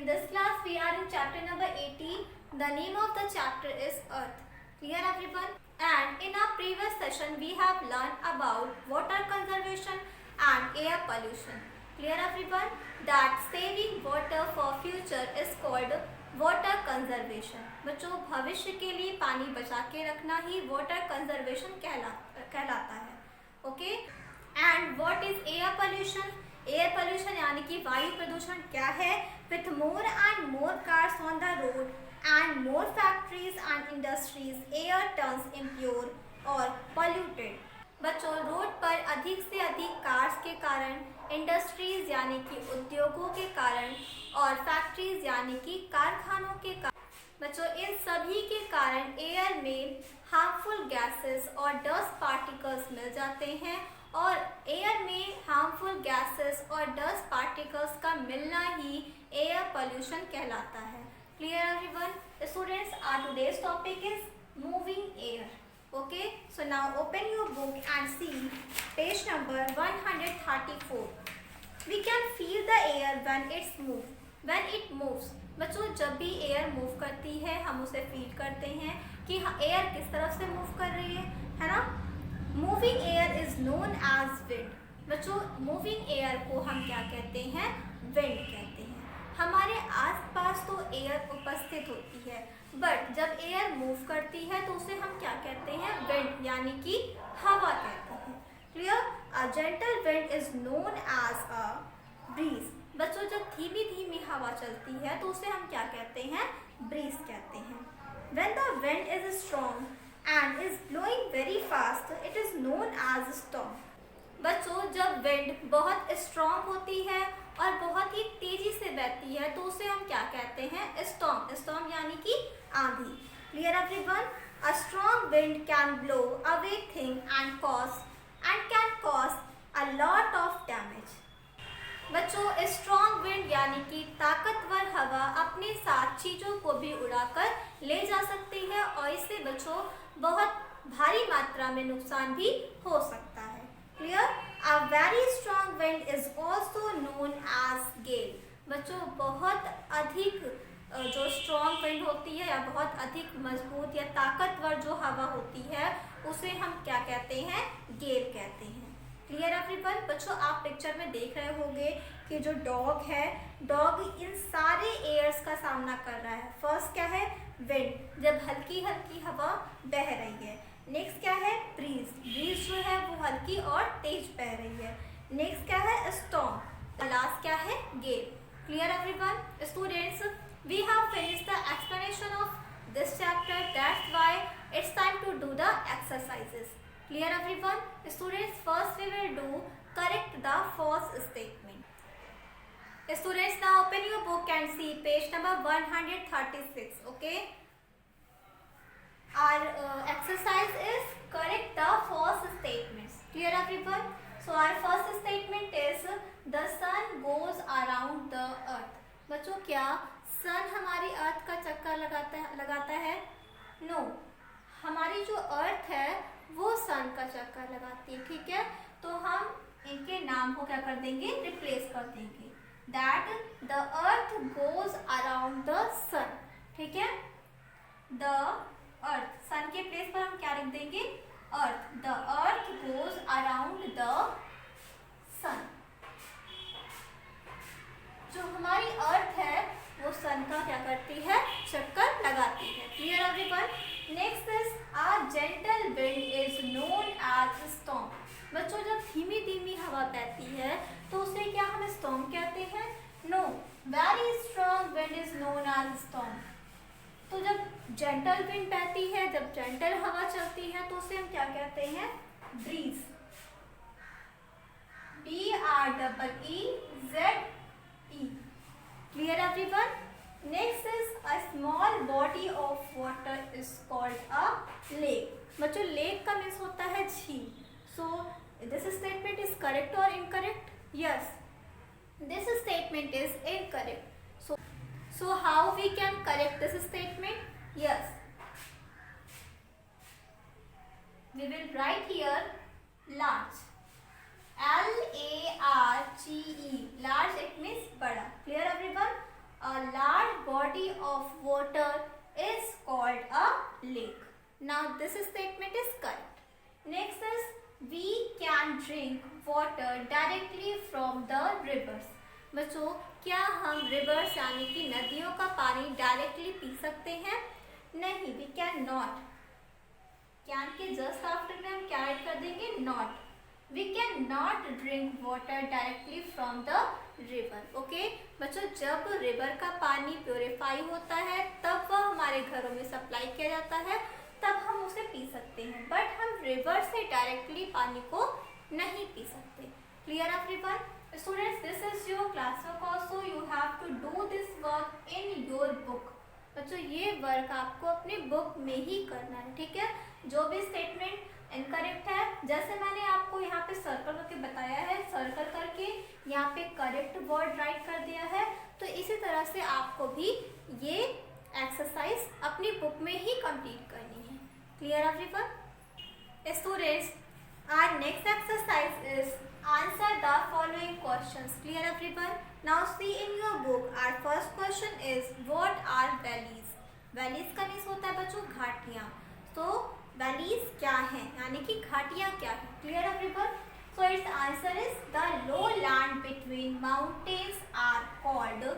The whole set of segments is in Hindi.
In this class we are in chapter number 18. The name of the chapter is Earth. Clear everyone? And in our previous session we have learned about water conservation and air pollution. Clear everyone? That saving water for future is called water conservation. बच्चों भविष्य के लिए पानी बचा के रखना ही water conservation कहलाता है. Okay? And what is air pollution? Air pollution यानी कि वायु प्रदूषण क्या है? With more and more cars on the road and more factories and industries air turns impure और पोल्यूटेड. बच्चों रोड पर अधिक से अधिक कार्स के कारण, इंडस्ट्रीज यानी कि उद्योगों के कारण और फैक्ट्रीज यानी कि कारखानों के कारण, बच्चों इन सभी के कारण एयर में हार्मफुल गैसेस और डस्ट पार्टिकल्स मिल जाते हैं और एयर में हार्मफुल गैसेस और डस्ट पार्टिकल्स का मिलना ही एयर पोल्यूशन कहलाता है. Clear everyone? Students, our today's topic is moving air. Okay, so now open your book and see page number 134. We can feel the air when it moves. बच्चों जब भी एयर मूव करती है हम उसे फील करते हैं कि एयर किस तरफ से मूव कर रही है ना. Moving air is known as wind. बच्चों मूविंग एयर को हम क्या कहते हैं? विंड कहते हैं. हमारे आसपास तो एयर उपस्थित होती है बट जब एयर मूव करती है तो उसे हम क्या कहते हैं? विंड यानी कि हवा कहते हैं. Clear? A gentle wind is known as a breeze. बच्चों जब धीमी धीमी हवा चलती है तो उसे हम क्या कहते हैं? ब्रीज कहते हैं. When the wind is strong and is blowing very fast, it is known as storm. बच्चों जब विंड बहुत स्ट्रॉन्ग होती है और बहुत ही तेजी से बहती है तो उसे हम क्या कहते हैं? स्टॉर्म. स्टॉर्म यानी कि आंधी. Clear everyone? A strong wind can blow away thing and can cause a lot of damage. बच्चों स्ट्रॉन्ग विंड यानी कि ताकतवर हवा अपने साथ चीज़ों को भी उड़ाकर ले जा सकती है और इससे बच्चों बहुत भारी मात्रा में नुकसान भी हो सकता है. Clear? A very strong wind is also known as gale. बच्चों बहुत अधिक जो स्ट्रॉन्ग विंड होती है या बहुत अधिक मजबूत या ताकतवर जो हवा होती है उसे हम क्या कहते हैं? गेल कहते हैं. Clear everyone? बच्चों आप पिक्चर में देख रहे होंगे कि जो डॉग है, डॉग इन सारे एयर्स का सामना कर रहा है. फर्स्ट क्या है? विंड, जब हल्की हल्की हवा बह रही है. नेक्स्ट क्या है? ब्रीज. ब्रीज जो है वो हल्की और तेज बह रही है. नेक्स्ट क्या है? स्टॉर्म. लास्ट क्या है? Gale. Clear everyone? Students, we have finished the explanation of this chapter. That's why it's time to do the exercises. Clear everyone? Students, first we will do correct the false statement. Students, now open your book and see page number 136. Okay? Our exercise is correct the false statements. Clear everyone? So our first statement is the sun goes around the earth. बच्चों क्या सन हमारी अर्थ का चक्कर लगाता है? No. हमारी जो अर्थ है वो सन का चक्कर लगाती है. ठीक है, तो हम इनके नाम को क्या कर देंगे? रिप्लेस कर देंगे. That the earth goes around the sun. ठीक है, द अर्थ, सन के प्लेस पर हम क्या लिख देंगे? Earth. The earth goes around the sun. जो हमारी अर्थ है वो सन का क्या करती है? चक्कर लगाती है. Clear everyone? Next is a gentle wind is known as storm. बच्चों जब धीमी धीमी हवा बहती है तो उसे क्या हम स्टॉर्म कहते हैं? No, very strong wind is known as storm. तो जब जेंटल विंड बहती है, जब जेंटल हवा चलती है तो उसे हम क्या कहते हैं? Breeze. BREEZE. Clear everyone? Next is a small body of water is called a lake. बच्चों लेक का मीन्स होता है झील. So this statement is correct और incorrect? Yes, this statement is incorrect. So how we can correct this statement? Yes, we will write here large. LARGE. Large it means बड़ा. Clear everyone? a large body of water is called a lake. Now this statement is correct. Next is we can drink water directly from the rivers. बच्चों, क्या हम रिवर्स यानी कि नदियों का पानी डायरेक्टली पी सकते हैं? नहीं, वी कैन नॉट. कैन के जस्ट आफ्टर में हम क्या ऐड कर देंगे? Not. We can not drink water directly from the river. Okay बच्चों, जब रिवर का पानी प्योरीफाई होता है तब वह हमारे घरों में सप्लाई किया जाता है, तब हम उसे पी सकते हैं. बट हम रिवर से डायरेक्टली पानी को नहीं पी सकते. Clear everyone? Students, this is your classwork also. You have to do this work in your book. बच्चों, ये वर्क आपको अपने बुक में ही करना है. ठीक है, जो भी स्टेटमेंट इनकरेक्ट है, जैसे मैंने आपको यहाँ पे सर्कल करके बताया है, सर्कल करके यहाँ पे करेक्ट वर्ड राइट कर दिया है, तो इसी तरह से आपको भी ये एक्सरसाइज अपनी बुक में ही कंप्लीट करनी है. Clear everyone? Students, our next exercise is answer the following questions. Clear everyone? Now see in your book, our first question is what are valleys? Valleys का मीन्स होता है बच्चों घाटियाँ. तो valleys क्या हैं, यानी कि घाटियाँ क्या हैं? Clear everyone? So its answer is the low land between mountains are called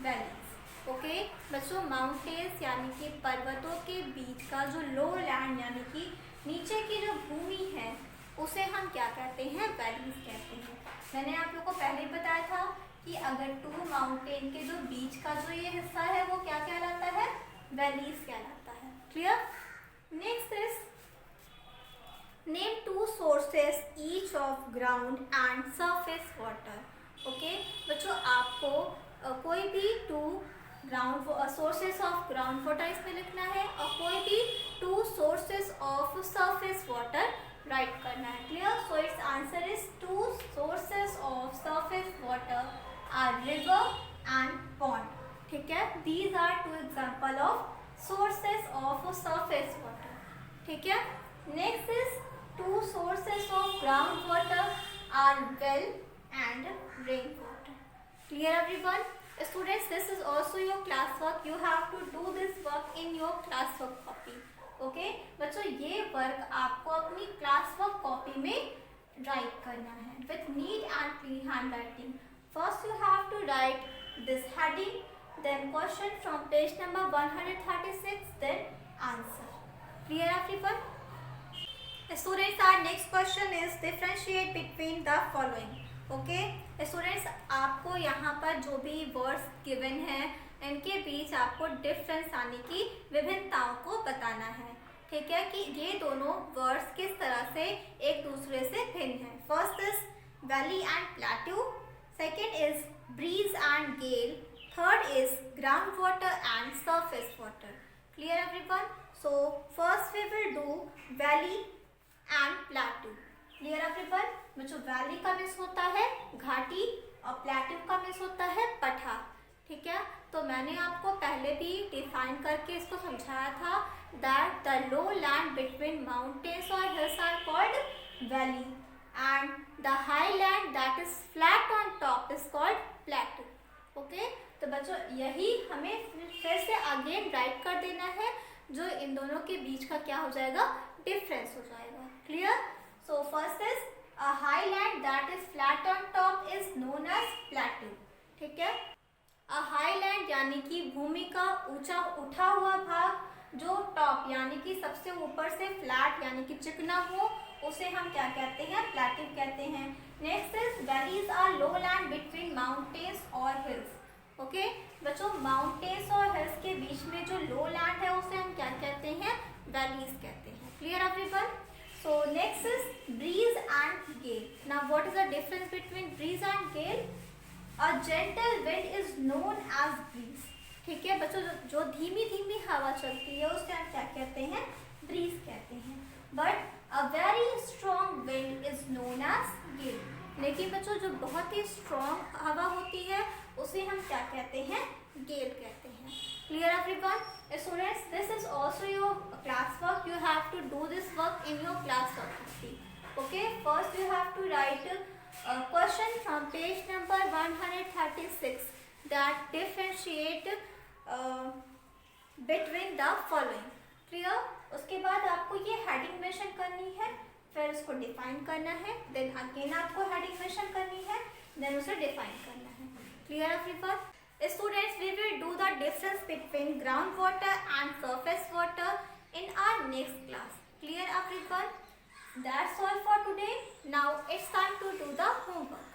valleys. Okay बच्चों, माउंटेन्स यानी कि पर्वतों के बीच का जो लो लैंड यानी कि नीचे की जो भूमि है उसे हम क्या कहते हैं? वैलीज कहते हैं. मैंने आप लोगों को पहले ही बताया था कि अगर टू माउंटेन के जो बीच का जो ये हिस्सा है वो क्या कहलाता है? वैलीज कहलाता है. Clear? Next is name two sources each of ground and surface water. Okay बच्चों, आपको कोई भी two ground sources of ground water इसमें लिखना है और कोई भी two sources of surface water write करना है. Clear? So its answer is two sources of surface water are river and pond. ठीक है, these are two example of sources of surface water. ठीक है, next is two sources of ground water are well and rain water. Clear everyone? Students, this is also your class work. You have to do this work in your class work copy. Okay बच्चों, ये वर्क आपको अपनी क्लास वर्क कॉपी में राइट करना है with neat and clean hand writing. First you have to write this heading, then question from page number 136, then answer. Clear everyone? Students, our next question is differentiate between the following. Okay students, आपको यहाँ पर जो भी वर्ड्स गिवन हैं इनके बीच आपको डिफरेंस यानी कि विभिन्नताओं को बताना है. ठीक है, कि ये दोनों वर्ड्स किस तरह से एक दूसरे से भिन्न हैं. First is valley and plateau, second is breeze and gale, third is ground water and surface water. Clear everyone? So first we will do valley and plateau. Clear everyone? बच्चों, वैली का मीन्स होता है घाटी और प्लेट्यू का मीन्स होता है पठार. ठीक है, तो मैंने आपको पहले भी डिफाइन करके इसको समझाया था that the low land between mountains और hills are called valley and the high land that is flat on top is called plateau. Okay, तो बच्चों यही हमें फिर से अगेन राइट कर देना है, जो इन दोनों के बीच का क्या हो जाएगा? डिफरेंस हो जाएगा. Clear? So first is a high land that is flat on top is known as plateau. ठीक है, a high land यानी कि भूमि का ऊंचा उठा हुआ भाग जो टॉप यानी कि सबसे ऊपर से फ्लैट यानी कि चिकना हो उसे हम क्या कहते हैं? प्लेट्यू कहते हैं. Next is valleys are low land between mountains और हिल्स. ओके बच्चों, माउंटेन्स और हिल्स के बीच में जो लो लैंड है उसे हम क्या कहते हैं? वैलीज कहते हैं. Clear everyone? So next is breeze and gale. Now what is the difference between breeze and gale? A gentle wind is known as breeze. ठीक है बच्चों, जो धीमी धीमी हवा चलती है उसे हम क्या कहते हैं? ब्रीज कहते हैं. But a very strong wind is known as gale. लेकिन बच्चों, जो बहुत ही स्ट्रॉन्ग हवा होती है उसे हम क्या कहते हैं? गेल कहते हैं. Clear everyone? Students, this is also your class work. You have to do this work in your class work. Okay, first you have to write a question from page number 136. that differentiate between the following. Clear? उसके बाद आपको ये हेडिंग मेंशन करनी है, फिर उसको डिफाइन करना है, देन अगेन आपको हेडिंग मेंशन करनी है, देन उसे डिफाइन करना है. Clear everyone? Students, we will do the difference between groundwater and surface water in our next class. Clear everyone? That's all for today. Now it's time to do the homework.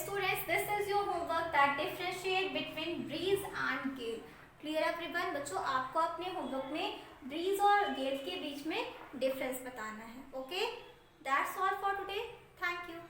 Students, this is your homework that differentiate between breeze and gale. Clear everyone? बच्चों आपको अपने होमवर्क में ब्रीज और गेल के बीच में डिफरेंस बताना है. Okay? That's all for today. Thank you.